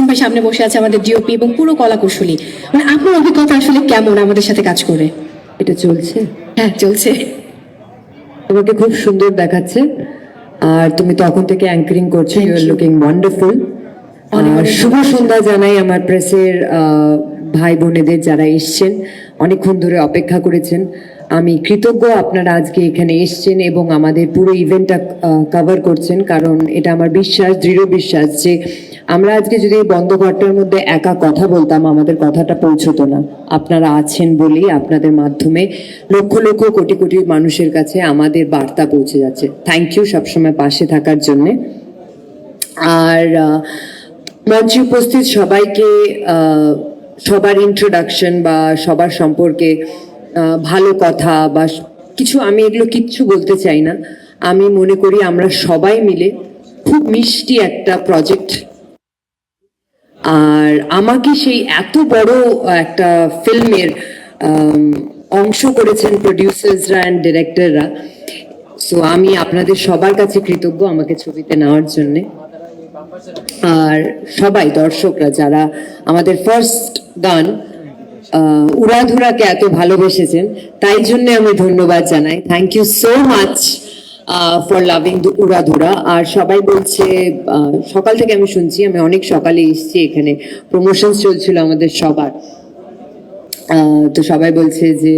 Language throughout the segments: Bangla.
ভাই সামনে বসে আছে আমাদের ডিওপি এবং পুরো কলাকুশলী, মানে আপনার অভিজ্ঞতা আসলে কেমন আমাদের সাথে কাজ করে? এটা চলছে? হ্যাঁ চলছে। তোমাকে খুব সুন্দর দেখাচ্ছে, আর তুমি তখন থেকে অ্যাঙ্কারিং করছো, ইউ আর লুকিং ওয়ান্ডারফুল। শুভ সন্ধ্যা জানাই আমার প্রেসের ভাই বোনেদের যারা এসছেন, অনেকক্ষণ ধরে অপেক্ষা করেছেন। আমি কৃতজ্ঞ আপনারা আজকে এখানে এসছেন এবং আমাদের পুরো ইভেন্টটা কভার করছেন, কারণ এটা আমার বিশ্বাস, দৃঢ় বিশ্বাস যে আমরা আজকে যদি বন্ধ ঘরটার মধ্যে একা কথা বলতাম, আমাদের কথাটা পৌঁছতো না। আপনারা আছেন বলেই আপনাদের মাধ্যমে লক্ষ লক্ষ কোটি কোটি মানুষের কাছে আমাদের বার্তা পৌঁছে যাচ্ছে। থ্যাংক ইউ সবসময় পাশে থাকার জন্যে। আর মঞ্চে উপস্থিত সবাইকে সবার ইন্ট্রোডাকশন বা সবার সম্পর্কে ভালো কথা বা কিছু, আমি এগুলো কিচ্ছু বলতে চাই না। আমি মনে করি আমরা সবাই মিলে খুব মিষ্টি একটা প্রজেক্ট, আর আমাকে সেই এত বড় একটা ফিল্মের অংশ করেছেন প্রডিউসার্সরা অ্যান্ড ডিরেক্টররা। সো আমি আপনাদের সবার কাছে কৃতজ্ঞ আমাকে ছবিতে নেওয়ার জন্যে। আর সবাই দর্শকরা যারা আমাদের ফার্স্ট গান উড়াধুরাকে এত ভালোবেসেছেন, তাই জন্য আমি ধন্যবাদ জানাই। Thank you so much for loving Uradhura. আর সবাই বলছে, সকাল থেকে আমি শুনছি, আমি অনেক সকালে এসেছি, এখানে প্রমোশন চলছিল আমাদের সবার, তো সবাই বলছে যে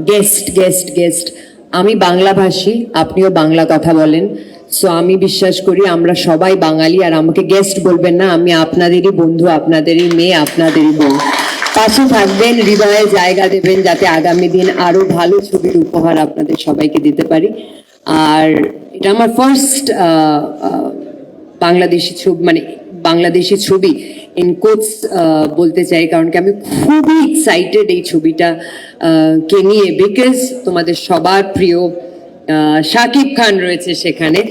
গেস্ট গেস্ট গেস্ট। আমি বাংলাভাষী, আপনিও বাংলা কথা বলেন, সো আমি বিশ্বাস করি আমরা সবাই বাঙালি। আর আমাকে গেস্ট বলবেন না, আমি আপনাদেরই বন্ধু, আপনাদেরই মেয়ে, আপনাদেরই বোন। পাশে থাকবেন, হৃদয়ে জায়গা দেবেন, যাতে আগামী দিন আরো ভালো ছবির উপহার আপনাদের সবাইকে দিতে পারি। আর এটা আমার ফার্স্ট বাংলাদেশি ছবি, মানে বাংলাদেশি ছবি ইন কোটস বলতে চাই, কারণ কি আমি খুবই এক্সাইটেড এই ছবিটা কে নিয়ে, বিকজ তোমাদের সবার প্রিয় শাকিব খান রয়েছে সেখানে।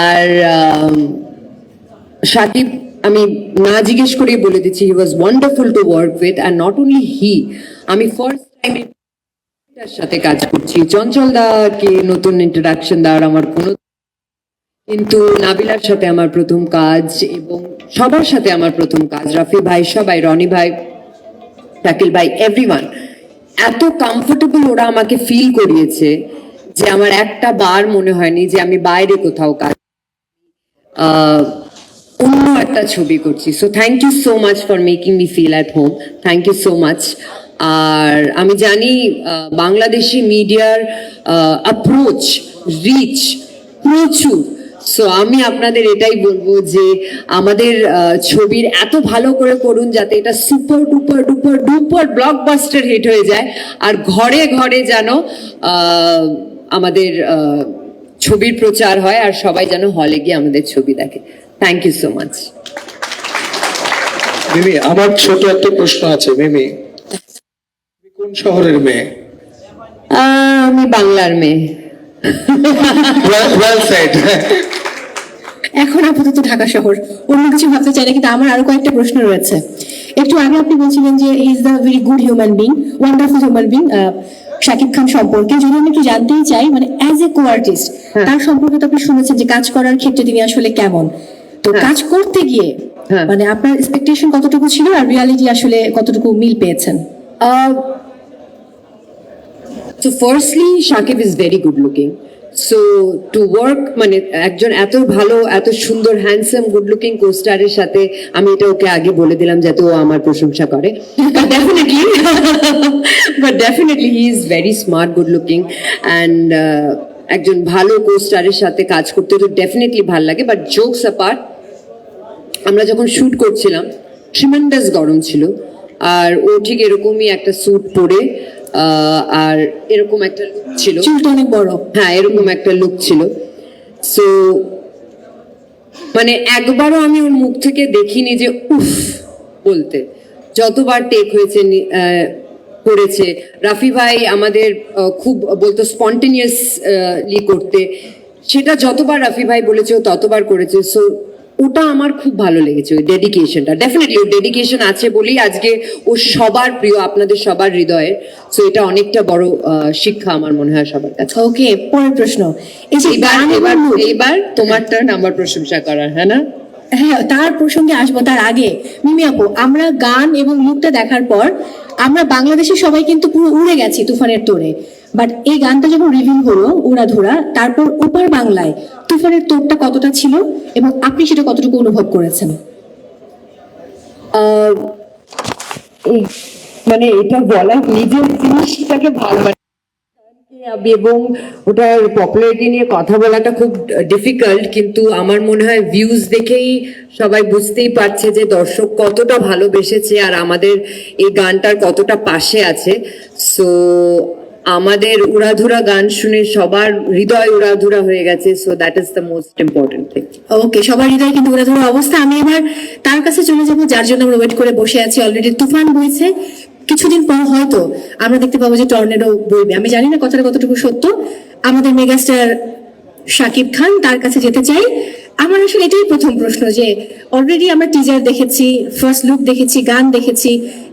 আর শাকিব, আমি না জিজ্ঞেস করে বলে দিচ্ছি, he was wonderful to work with. And not only he, আমি ফার্স্ট টাইম তার সাথে কাজ করছি। চঞ্চল দাকে নতুন ইন্ট্রোডাকশন দেওয়ার আমার কোনো, কিন্তু নাবিলার সাথে আমার প্রথম কাজ এবং সবার সাথে আমার প্রথম কাজ, রাফি ভাই, সবাই, রনি ভাই, শাকিল ভাই, এভরিওয়ান এত কমফোর্টেবল ওরা আমাকে ফিল করিয়েছে যে আমার একটা বার মনে হয়নি যে আমি বাইরে কোথাও কাজ, অন্য একটা ছবি করছি। So thank you so much for making me feel at home, thank you so much. আর আমি জানি বাংলাদেশি মিডিয়ার অ্যাপ্রোচ, রিচ প্রচুর। সো আমি আপনাদের এটাই বলবো যে আমাদের ছবির এত ভালো করে করুন যাতে এটা super duper duper duper blockbuster hit হয়ে যায়, আর ঘরে ঘরে যেন আমাদের ছবির প্রচার হয়, আর সবাই যেন হলে গিয়ে আমাদের ছবি দেখে। Thank you so much. Mimi, আমার ছোট একটা প্রশ্ন আছে। মিমি, কোন শহরের মেয়ে? আমি বাংলার মেয়ে। Well said. এখন আপাতত ঢাকা শহর, অন্য কিছু ভাবতে চাই না। কিন্তু আমার আরো কয়েকটা প্রশ্ন রয়েছে। একটু আগে আপনি বলছিলেন যে is the very good human being, wonderful human being, Shakib Khan সম্পর্কে যদি আমি একটু জানতেই চাই, মানে অ্যাজ এ কো আর্টিস্ট তার সম্পর্কে তো আপনি শুনেছেন যে কাজ করার ক্ষেত্রে তিনি আসলে কেমন, তো কাজ করতে গিয়ে মানে আপনার এক্সপেকটেশন কতটুকু ছিল আর রিয়ালিটি আসলে কতটুকু মিল পেয়েছেন? So firstly, Shakib is very good looking. So to work, মানে একজন এত ভালো, এত সুন্দর, হ্যান্ডসাম, গুড লুকিং কোস্টারের সাথে, আমি এটা ওকে আগে বলে দিলাম যাতে ও আমার প্রশংসা করে। But definitely he is very smart, good looking, and একজন ভালো কোস্টারের সাথে কাজ করতে তো ডেফিনেটলি ভালো লাগে। বাট জোকস অ্যাপার্ট, আমরা যখন শুট করছিলাম ট্রিমেন্ডাস গরম ছিল, আর ও ঠিক এরকমই একটা স্যুট পরে আর এরকম একটা লুক ছিল, চুলটা অনেক বড়, হ্যাঁ এরকম একটা লুক ছিল। সো মানে একবারও আমি ওর মুখ থেকে দেখিনি যে উফ বলতে। যতবার টেক হয়েছে করেছে, রাফি ভাই আমাদের খুব বলতো স্পন্টেনিয়াসলি করতে, সেটা যতবার রাফি ভাই বলেছে ও ততবার করেছে। সো ওটা আমার খুব ভালো লেগেছে, ওই ডেডিকেশনটা। ডেফিনেটলি ওর ডেডিকেশন আছে বলেই আজকে ও সবার প্রিয়, আপনাদের সবার হৃদয়ের। সো এটা অনেকটা বড় শিক্ষা আমার মনে হয় সবার কাছে। ওকে, পরের প্রশ্ন। এই যে এবার গান এবং এবার look, এবার তোমার টার্ন আমার প্রশংসা করার, হ্যাঁ না? হ্যাঁ তার প্রসঙ্গে আসবো, তার আগে মিমি আপু, আমরা গান এবং লুকটা দেখার পর আমরা বাংলাদেশের সবাই কিন্তু পুরো উড়ে গেছি তুফানের তোড়ে। বাট এই গানটা যখন রিভিউ হলো উড়াধুরা, তারপর ওপার বাংলায় তুফানের তোড়টা কতটা ছিল এবং আপনি সেটা কতটুকু অনুভব করেছেন? মানে এটা বলা, নিজের জিনিসটাকে ভালো এবং ওটার পপুলারিটি নিয়ে কথা বলাটা খুব ডিফিকাল্ট, কিন্তু আমার মনে হয় ভিউজ দেখেই সবাই বুঝতেই পারছে যে দর্শক কতটা ভালোবেসেছে আর আমাদের এই গানটার কতটা পাশে আছে। সো আমাদের উড়াধুরা গান শুনে সবার হৃদয় উড়াধুরা হয়ে গেছে। So that is the most important thing. Okay, সবার হৃদয় কিন্তু উড়াধুরা অবস্থা। আমি এবার তার কাছে চলে যাবো যার জন্য আমরা ওয়েট করে বসে আছি। অলরেডি তুফান বইছে, কিছুদিন পর হয়তো আমরা দেখতে পাবো যে টর্নেডো বইবে। আমি জানি না কথাটা কতটুকু সত্য। আমাদের মেগাস্টার শাকিব খান, তার কাছে যেতে চাই। আমার আসলে এটাই প্রথম প্রশ্ন যে অলরেডি আমরা টিজার দেখেছি, ফার্স্ট লুক দেখেছি, গান দেখেছি,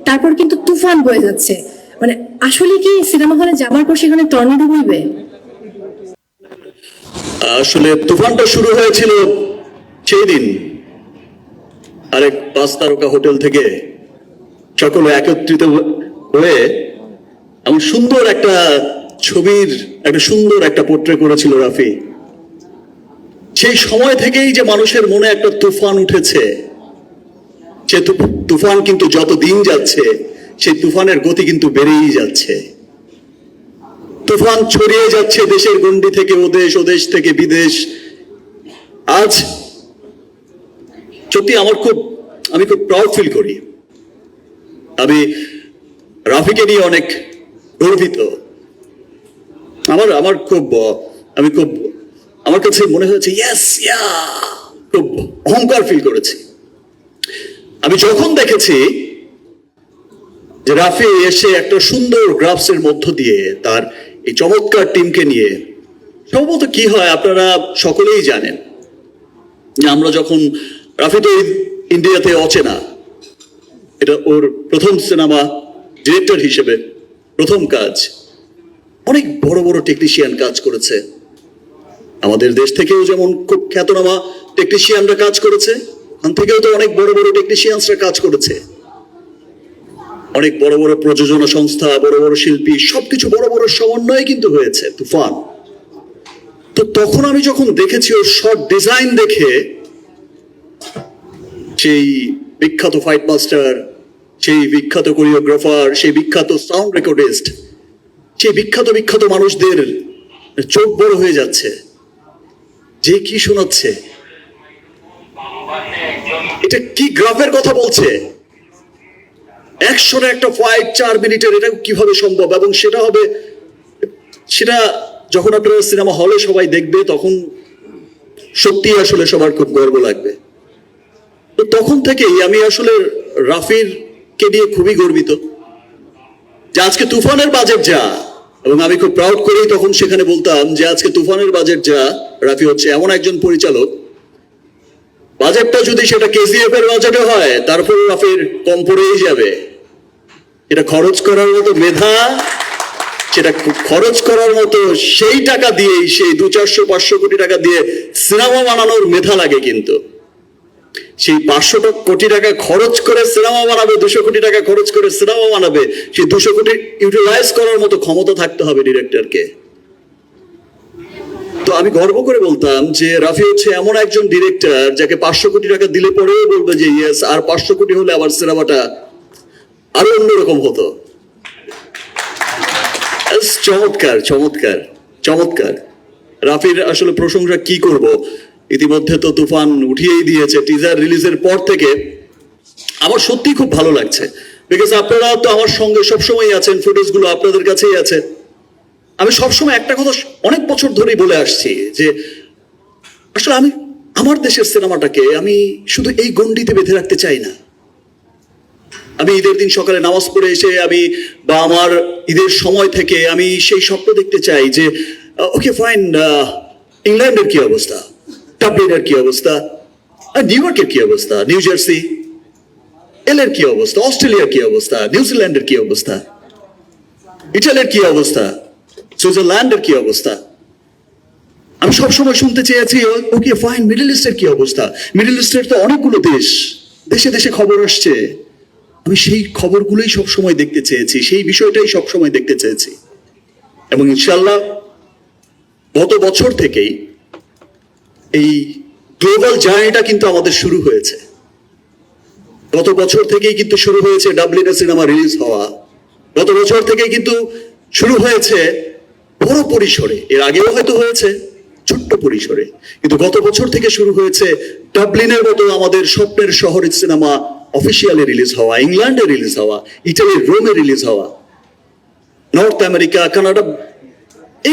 তারপর কিন্তু তুফান বয়ে যাচ্ছে। মানে আসলে কি সিনেমা হলে যাবার পর সেখানে টর্নেডো বইবে? আসলে তুফানটা শুরু হয়েছিল সেই দিন আরেক 5 তারকা হোটেল থেকে সকলে একত্রিত হয়ে এমন সুন্দর একটা ছবির একটা সুন্দর একটা পোর্ট্রেট করেছিল রাফি। সেই সময় থেকেই যে মানুষের মনে একটা তুফান উঠেছে, সে তুফান কিন্তু যত দিন যাচ্ছে সেই তুফানের গতি কিন্তু বেড়েই যাচ্ছে। তুফান ছড়িয়ে যাচ্ছে দেশের গণ্ডি থেকে ওদেশ, ওদেশ থেকে বিদেশ। আজ সত্যি আমি খুব প্রাউড ফিল করি। আমি রাফিকে নিয়ে অনেক গর্বিত। আমার কাছে মনে হয়েছে খুব অহংকার ফিল করেছি আমি যখন দেখেছি যে রাফি এসে একটা সুন্দর গ্রাফসের মধ্য দিয়ে তার এই চমৎকার টিমকে নিয়ে। সম্ভবত কি হয় আপনারা সকলেই জানেন যে আমরা যখন, রাফি তো ইন্ডিয়াতে অচেনা, এটা ওর প্রথম সিনেমা, ডিরেক্টর হিসেবে প্রথম কাজ। অনেক বড় বড় টেকনিশিয়ান কাজ করেছে, আমাদের দেশ থেকেও যেমন খুব খ্যাতনামা টেকনিশিয়ানরা কাজ করেছে, ওখান থেকেও তো অনেক বড় বড় টেকনিশিয়ানসরা কাজ করেছে। অনেক বড় বড় প্রযোজনা সংস্থা, বড় বড় শিল্পী, সবকিছু বড় বড় সমন্বয়ে কিন্তু হয়েছে তুফান। তো তখন আমি যখন দেখেছি ওর শর্ট ডিজাইন দেখে, সেই বিখ্যাত ফাইট মাস্টার, সেই বিখ্যাত কোরিওগ্রাফার, সেই বিখ্যাত সাউন্ড রেকর্ডিস্ট, সেই বিখ্যাত বিখ্যাত মানুষদের চোখ বড় হয়ে যাচ্ছে যে কি শোনাচ্ছে, এটা কি গ্রাফের কথা বলছে। 100 একটা ফাইট 4 মিনিটের, এটা কিভাবে সম্ভব? এবং সেটা যখন আপনারা সিনেমা হলে সবাই দেখবে তখন সত্যি আসলে সবার খুব গর্ব লাগবে। তো তখন থেকেই আমি আসলে রাফির কে নিয়ে খুবই গর্বিত যে আজকে তুফানের বাজেট যা, এবং আমি খুব প্রাউড করেই তখন সেখানে বলতাম যে আজকে তুফানের বাজেট যা, রাফি হচ্ছে এমন একজন পরিচালক, বাজেটটা যদি সেটা কেজিএফ এর বাজেটে হয় তারপর রাফির কম পড়েই যাবে। এটা খরচ করার মতো মেধা, সেটা খরচ করার মতো সেই টাকা দিয়েই, সেই 200-400-500 কোটি টাকা দিয়ে সিনেমা বানানোর মেধা লাগে। কিন্তু সেই 500 কোটি টাকা খরচ করে সিনেমা বানাবে, 200 কোটি টাকা খরচ করে সিনেমা বানাবে, সেই 200 কোটি ইউটিলাইজ করার মতো ক্ষমতা থাকতে হবে ডিরেক্টরকে। তো আমি গর্ব করে বলতাম যে রাফি হচ্ছে এমন একজন ডিরেক্টর যাকে 500 কোটি টাকা দিলে পরেও বলবে যে ইয়েস, আর 500 কোটি হলে আবার সিনেমাটা আরো অন্যরকম হতো। চমৎকার চমৎকার চমৎকার। রাফির আসলে প্রশংসা কি করব, ইতিমধ্যে তো তুফান উঠিয়েই দিয়েছে টিজার রিলিজের পর থেকে। আমার সত্যি খুব ভালো লাগছে, বিকজ আপনারা তো আমার সঙ্গে সবসময় আছেন, ফুটেজগুলো আপনাদের কাছেই আছে। আমি সবসময় একটা কথা অনেক বছর ধরেই বলে আসছি যে আসলে আমি আমার দেশের সিনেমাটাকে আমি শুধু এই গণ্ডিতে বেঁধে রাখতে চাই না। আমি ঈদের দিন সকালে নামাজ পড়ে এসে বা আমার ঈদের সময় থেকে আমি সেই স্বপ্ন দেখতে চাই যে ওকে ফাইন, ইংল্যান্ডের কি অবস্থা, ডাবলিনের কি অবস্থা, আর নিউ ইয়র্কের কি অবস্থা, নিউ জার্সি, এর কি অবস্থা, অস্ট্রেলিয়ার কি অবস্থা, নিউজিল্যান্ডের কি অবস্থা, ইটালির কি অবস্থা, সুইজারল্যান্ডের কি অবস্থা? আমি সবসময় শুনতে চেয়েছি ওকে ফাইন, মিডল ইস্টের কি অবস্থা? মিডল ইস্টের তো অনেকগুলো দেশ, দেশে দেশে খবর আসছে। আমি সেই খবরগুলোই সবসময় দেখতে চেয়েছি, সেই বিষয়টাই সবসময় দেখতে চেয়েছি। এবং ইনশাল্লাহ গত বছর থেকেই এই গ্লোবাল জার্নিটা কিন্তু আমাদের শুরু হয়েছে। গত বছর থেকেই কিন্তু শুরু হয়েছে ডাবলিনে সিনেমা রিলিজ হওয়া। গত বছর থেকেই কিন্তু শুরু হয়েছে বড় পরিসরে, এর আগেও হয়তো হয়েছে ছোট্ট পরিসরে, কিন্তু গত বছর থেকে শুরু হয়েছে ডাবলিনের মতো আমাদের স্বপ্নের শহরের সিনেমা অফিসিয়ালি রিলিজ হওয়া, ইংল্যান্ডে রিলিজ হওয়া, ইটালির রোমে রিলিজ হওয়া, north America, Canada,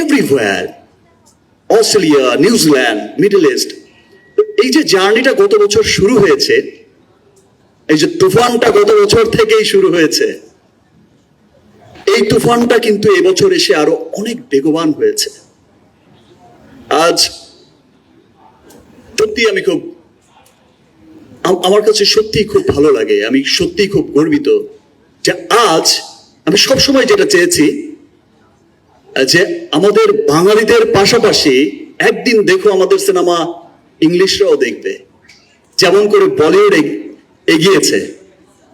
everywhere, Australia, New Zealand, middle east. এই যে জার্নিটা গত বছর শুরু হয়েছে, এই যে তুফানটা গত বছর থেকেই শুরু হয়েছে, এই তুফানটা কিন্তু এবছর এসে আরো অনেক বেগবান হয়েছে। আজ সত্যি আমি খুব, আমার কাছে সত্যিই খুব ভালো লাগে, আমি সত্যিই খুব গর্বিত যে আজ আমি সবসময় যেটা চেয়েছি যে আমাদের বাঙালিদের পাশাপাশি একদিন দেখো আমাদের সিনেমা ইংলিশরাও দেখবে। যেমন করে বলিউড এগিয়েছে,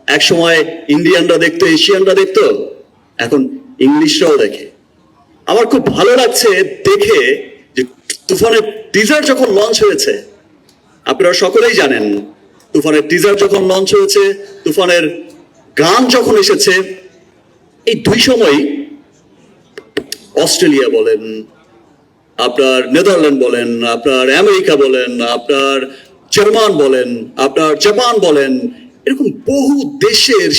এক সময় ইন্ডিয়ানরা দেখতো, এশিয়ানরা দেখতো, এখন ইংলিশরাও দেখে। আমার খুব ভালো লাগছে দেখে যে তুফানের টিজার যখন লঞ্চ হয়েছে, আপনারা সকলেই জানেন তুফানের টিজার যখন লঞ্চ হয়েছে, তুফানের গান যখন এসেছে, এই দুই সময় অস্ট্রেলিয়া বলেন, আপনার নেদারল্যান্ড বলেন, আপনার আমেরিকা বলেন, আপনার জার্মান বলেন, আপনার জাপান বলেন, এরকম বহু দেশের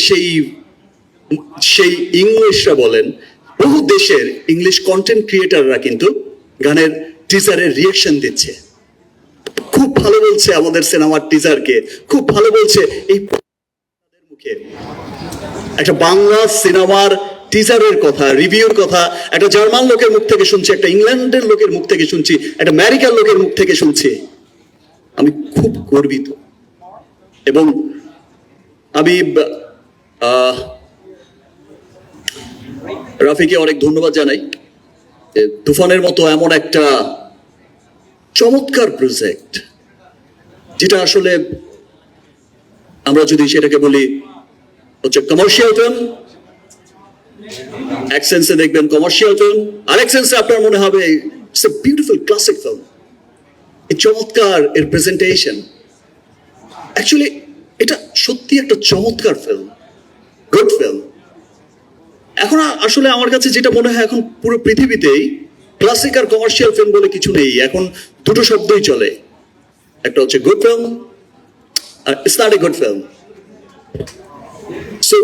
সেই ইংলিশরা বলেন, বহু দেশের ইংলিশ কন্টেন্ট ক্রিয়েটাররা কিন্তু গানের টিজারের রিয়েকশন দিচ্ছে, খুব ভালো বলছে আমাদের সিনেমার টিজারকে, খুব ভালো বলছে। এই মুখে একটা বাংলা সিনেমার টিজারের কথা, রিভিউর কথা একটা জার্মান লোকের মুখ থেকে শুনছি, একটা ইংল্যান্ডের লোকের মুখ থেকে শুনছি, একটা আমেরিকার লোকের মুখ থেকে শুনছি। আমি খুব গর্বিত এবং আমি রাফিকে অনেক ধন্যবাদ জানাই। তুফানের মতো এমন একটা চমৎকার প্রজেক্ট, যেটা আসলে আমরা যদি সেটাকে বলি হচ্ছে কমার্শিয়াল ফিল্ম, এক সেন্সে দেখবেন কমার্শিয়াল ফিল্ম, আরেক সেন্সে আপনার মনে হবে it's a beautiful classic film. এই চমৎকার এর প্রেজেন্টেশন, অ্যাকচুয়ালি এটা সত্যি একটা চমৎকার ফিল্ম, গুড ফিল্ম। এখন আসলে আমার কাছে যেটা মনে হয়, এখন পুরো পৃথিবীতেই ক্লাসিক আর কমার্শিয়াল ফিল্ম বলে কিছু নেই, এখন দুটো শব্দই চলে, একটা হচ্ছে গুড ফিল্ম আর it's not a good film. So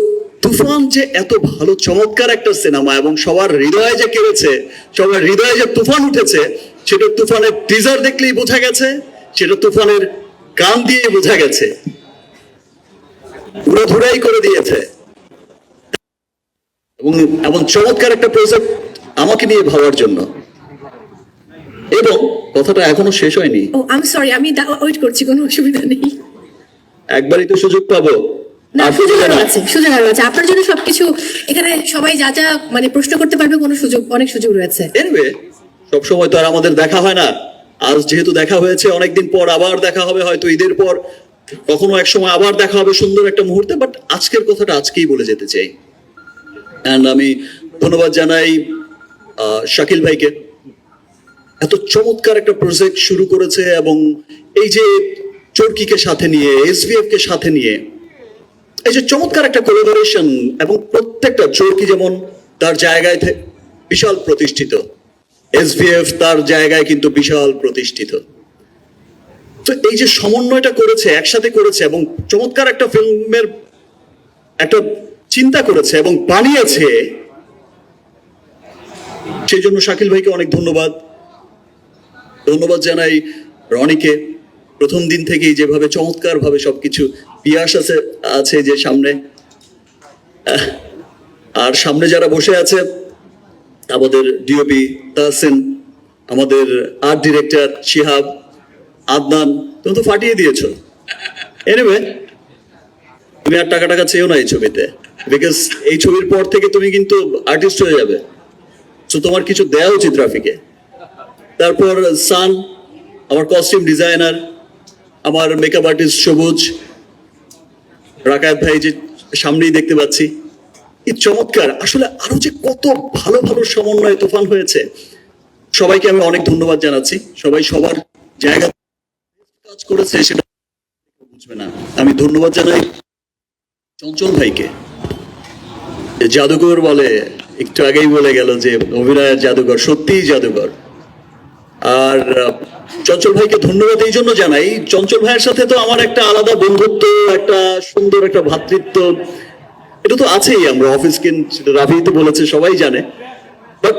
Toofan যে এত ভালো চমৎকার একটা সিনেমা এবং সবার হৃদয়ে যে কেড়েছে, সবার হৃদয়ে যে তুফান উঠেছে, সেটা তুফানের টিজার দেখলেই বোঝা গেছে, সেটা তুফানের গান দিয়ে বোঝা গেছে, পুরো ধুরাই করে দিয়েছে। এবং চমৎকার একটা প্রজেক্ট আমাকে নিয়ে ভাবার জন্য। এবং কথাটা এখনো শেষ হয়নি, ও আমি সরি, আমি ওয়েট করছি, কোনো অসুবিধা নেই। একবারই তো সুযোগ পাবো। না, সুযোগ আরো আছে, সুযোগ আরো আছে। আপনার জন্য সবকিছু, এখানে সবাই যা যা মানে প্রশ্ন করতে পারবে, কোনো সুযোগ, অনেক সুযোগ রয়েছে। এনিওয়ে, সবসময় তো আর আমাদের দেখা হয় না। আজ যেহেতু দেখা হয়েছে, অনেকদিন পর আবার দেখা হবে, হয়তো ঈদের পর কখনো এক সময় আবার দেখা হবে সুন্দর একটা মুহূর্তে। বাট আজকের কথাটা আজকেই বলে যেতে চাই। অ্যান্ড আমি ধন্যবাদ জানাই শাকিল ভাইকে, এত চমৎকার একটা প্রজেক্ট শুরু করেছে এবং এই যে চরকিকে সাথে নিয়ে, এসভিএফ কে সাথে নিয়ে এই যে চমৎকার একটা কোলাবোরেশন, এবং প্রত্যেকটা চরকি যেমন তার জায়গায় বিশাল প্রতিষ্ঠিত, এসভিএফ তার জায়গায় কিন্তু বিশাল প্রতিষ্ঠিত। তো এই যে সমন্বয়টা করেছে, একসাথে করেছে এবং চমৎকার একটা ফিল্মের একটা চিন্তা করেছে এবং বানিয়েছে, সেই জন্য শাকিল ভাইকে অনেক ধন্যবাদ। ধন্যবাদ জানাই রনিকে, প্রথম দিন থেকেই যেভাবে চমৎকার ভাবে সবকিছু, পিয়াস আছে যে সামনে, আর সামনে যারা বসে আছে, আমাদের ডিওপি তাহসিন, আমাদের আর্ট ডিরেক্টর শিহাব, আদনান, তুমি তো ফাটিয়ে দিয়েছো। এনিওয়ে, তুমি আর টাকা টাকা চেয়েও না এই ছবিতে, বিকজ এই ছবির পর থেকে তুমি কিন্তু আর্টিস্ট হয়ে যাবে। তো তোমার কিছু দেওয়া উচিত রাফিকে। তারপর সান, আমার কস্টিউম ডিজাইনার, আমার মেকআপ আর্টিস্ট সবুজ, রাকায়েত ভাই যে সামনেই দেখতে পাচ্ছি, এই চমৎকার। আসলে আরো যে কত ভালো ভালো সমন্বয় তুফান হয়েছে, সবাইকে আমি অনেক ধন্যবাদ জানাচ্ছি। সবাই সবার জায়গা কাজ করেছে, সেটা বুঝবে না। আমি ধন্যবাদ জানাই চঞ্চল ভাইকে, যে জাদুঘর বলে, একটু আগেই বলে গেল যে অভিনয়ের জাদুঘর, সত্যিই জাদুঘর। আর চঞ্চল ভাইকে ধন্যবাদ এই জন্য জানাই, চঞ্চল ভাইয়ের সাথে তো আমার একটা আলাদা বন্ধুত্ব, একটা সুন্দর একটা ভ্রাতৃত্ব, এটা তো আছেই। আমরা অফিস রাফি তো বলেছে, সবাই জানে। বাট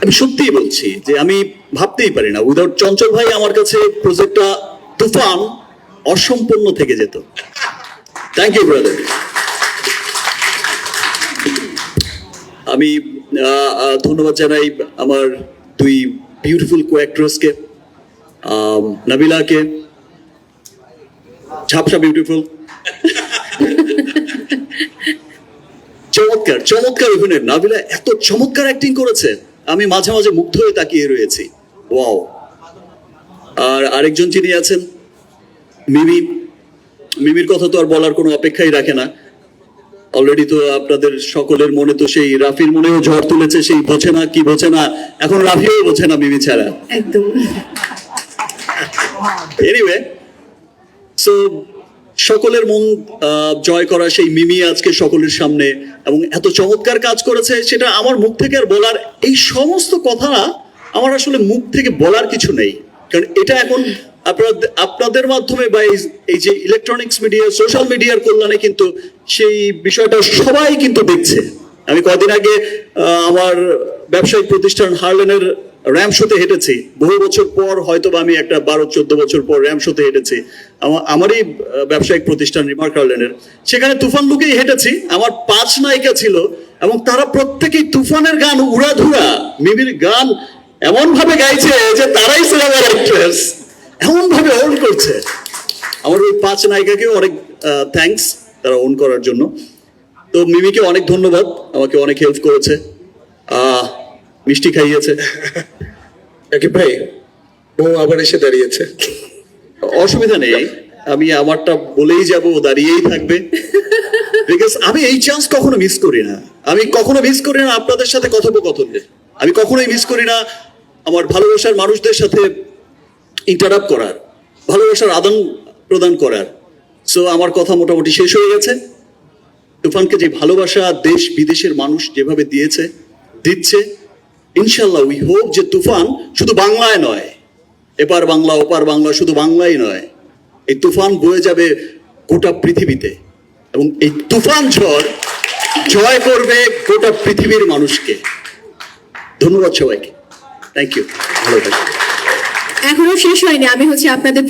আমি সত্যিই বলছি যে আমি ভাবতেই পারি না, উইদাউট চঞ্চল ভাই আমার কাছে প্রজেক্টটা তুফান অসম্পূর্ণ থেকে যেত। Thank you brother. আমি ধন্যবাদ জানাই আমার দুই বিউটিফুল কো অ্যাক্ট্রেসকে, নাবিলাকে, ঝাপসা বিউটিফুল, চমৎকার চমৎকার অভিনয়। নাবিলা এত চমৎকার অ্যাক্টিং করেছে, আমি মাঝে মাঝে মুগ্ধ হয়ে তাকিয়ে রয়েছি। ওয়াও। আর আরেকজন যিনি আছেন মিমি, মিমির কথা তো আর বলার কোনো অপেক্ষাই রাখে না। অলরেডি তো আপনাদের সকলের মনে তো সেই রাফির মনেও ঝড় তুলেছে, সেই বোঝে না কি বোঝে না, এখন রাফিও বোঝে না মিমি ছাড়া। একদম। এনিওয়ে, সো সকলের মন জয় করা সেই মিমি আজকে সকলের সামনে এবং এত চমৎকার কাজ করেছে, সেটা আমার মুখ থেকে আর বলার, এই সমস্ত কথা আমার আসলে মুখ থেকে বলার কিছু নেই। কারণ এটা এখন আপনাদের মাধ্যমে বা এই যে ইলেকট্রনিক্স মিডিয়া, সোশ্যাল মিডিয়ার কল্যাণে কিন্তু সেই বিষয়টা সবাই কিন্তু দেখছে। আমি কয়েকদিন আগে আমার ব্যবসায়িক প্রতিষ্ঠান হার্লেনের র্যাম শোতে হেঁটেছি, বহু বছর পর, হয়তো আমি একটা 12-14 বছর পর র্যাম শোতে হেঁটেছি, আমারই ব্যবসায়িক প্রতিষ্ঠান রিমার্ক হার্লেনের। সেখানে তুফান লুকেই হেঁটেছি, আমার 5 নায়িকা ছিল এবং তারা প্রত্যেকেই তুফানের গান উড়াধুরা, মিমির গান এমন ভাবে গাইছে যে তারাই সিনেমার অ্যাক্ট্রেস, এমন ভাবে ওন করছে। আমার ওই 5 নায়িকাকেও অনেক থ্যাঙ্কস তারা ওন করার জন্য। তো মিমিকে অনেক ধন্যবাদ, আমাকে অনেক হেল্প করেছে, মিষ্টি খাইয়েছে। একে ভাই, ও আবার এসে দাঁড়িয়েছে। অসুবিধা নেই, আমি আমারটা বলেই যাব, দাঁড়িয়েই থাকবে। বিকজ আমি এই চান্স কখনো মিস করি না। আমি কখনো মিস করি না আপনাদের সাথে কথোপকথনের, আমি কখনোই মিস করি না আমার ভালোবাসার মানুষদের সাথে ইন্টারাপ্ট করার, ভালোবাসার আদান প্রদান করার। সো আমার কথা মোটামুটি শেষ হয়ে গেছে। তুফানকে যে ভালোবাসা দেশ বিদেশের মানুষ যেভাবে দিয়েছে, দিচ্ছে, ইনশাল্লাহ উই হোপ যে তুফান শুধু বাংলায় নয়, এপার বাংলা ওপার বাংলা, শুধু বাংলাই নয়, এই তুফান বয়ে যাবে গোটা পৃথিবীতে এবং এই তুফান ঝড় জয় করবে গোটা পৃথিবীর মানুষকে। ধন্যবাদ সবাইকে, থ্যাংক ইউ, ভালো থাকবেন। এখনো শেষ হয়নি, আমি আপনাদের